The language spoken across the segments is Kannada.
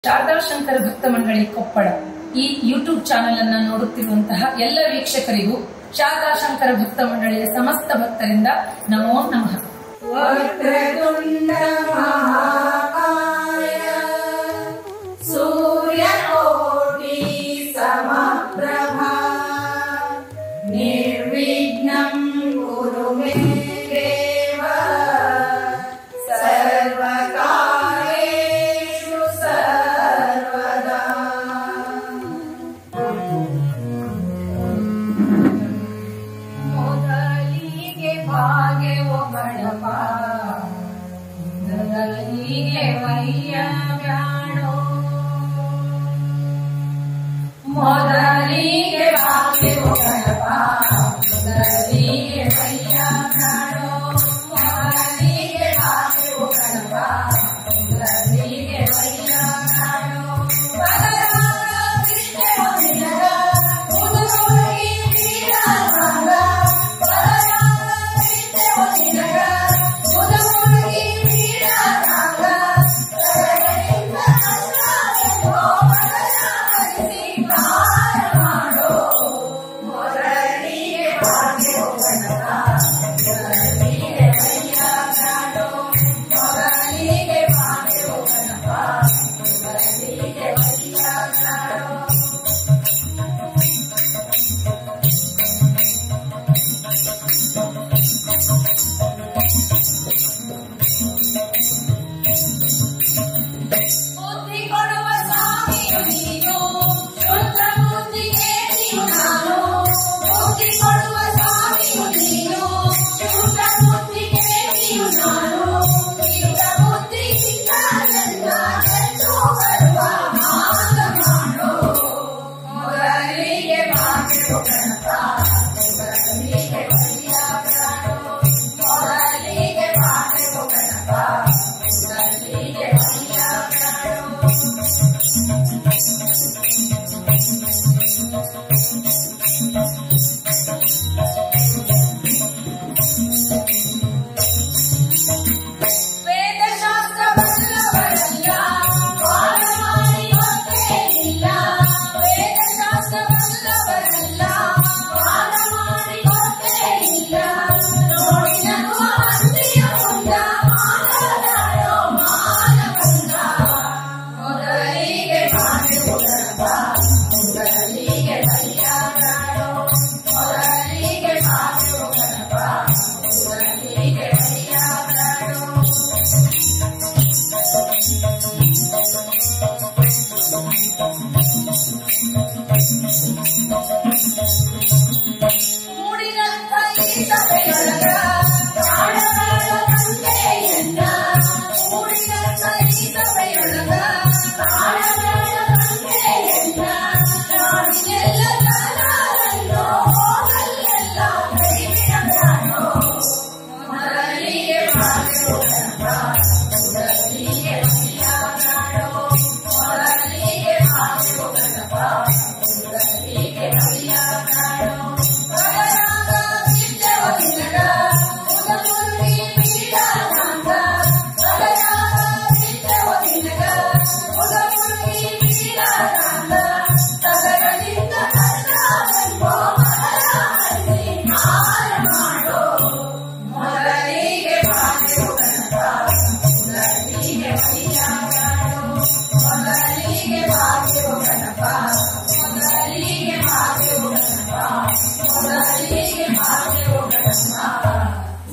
ಶಾರದಾ ಶಂಕರ ಭಕ್ತ ಮಂಡಳಿ ಕೊಪ್ಪಳ ಈ ಯೂಟ್ಯೂಬ್ ಚಾನೆಲ್ ಅನ್ನು ನೋಡುತ್ತಿರುವಂತಹ ಎಲ್ಲ ವೀಕ್ಷಕರಿಗೂ ಶಾರದಾ ಶಂಕರ ಭಕ್ತ ಮಂಡಳಿಯ ಸಮಸ್ತ ಭಕ್ತರಿಂದ ನಮೋ ನಮಃ. ವಕ್ರತುಂಡ ಮಹಾಕಾಯ ಸೂರ್ಯಕೋಟಿ ಸಮಪ್ರಭಾ ನಿರ್ವಿಘ್ನಂ ಕುರು ಮೇ ದೇವ ಸರ್ವಕಾರ್ಯೇಷು ಸರ್ವದಾ. ಮೊದಲಿಗೆ ಭಾಗ್ಯವೋ ಗಣಪ ಮೊದಲಿಗೆ ವಯ್ಯ ಬ್ಯಾಡೋ ಮೊದಲಿಗೆ ಭಾಗ್ಯವೋ ಗಣಪ ಮೊದಲಿಗೆ ವಯ್ಯ ಬ್ಯಾಡೋ ಮೊದಲಿಗೆ ಭಾಗ್ಯವೋ ಗಣಪ ಮೊದಲಿಗೆ ವಯ್ಯ ಬ್ಯಾಡೋ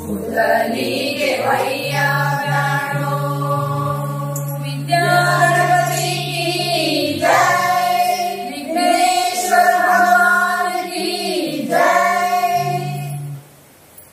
ಮೊದಲಿಗೆ ವಯ್ಯ ಬ್ಯಾಡೋ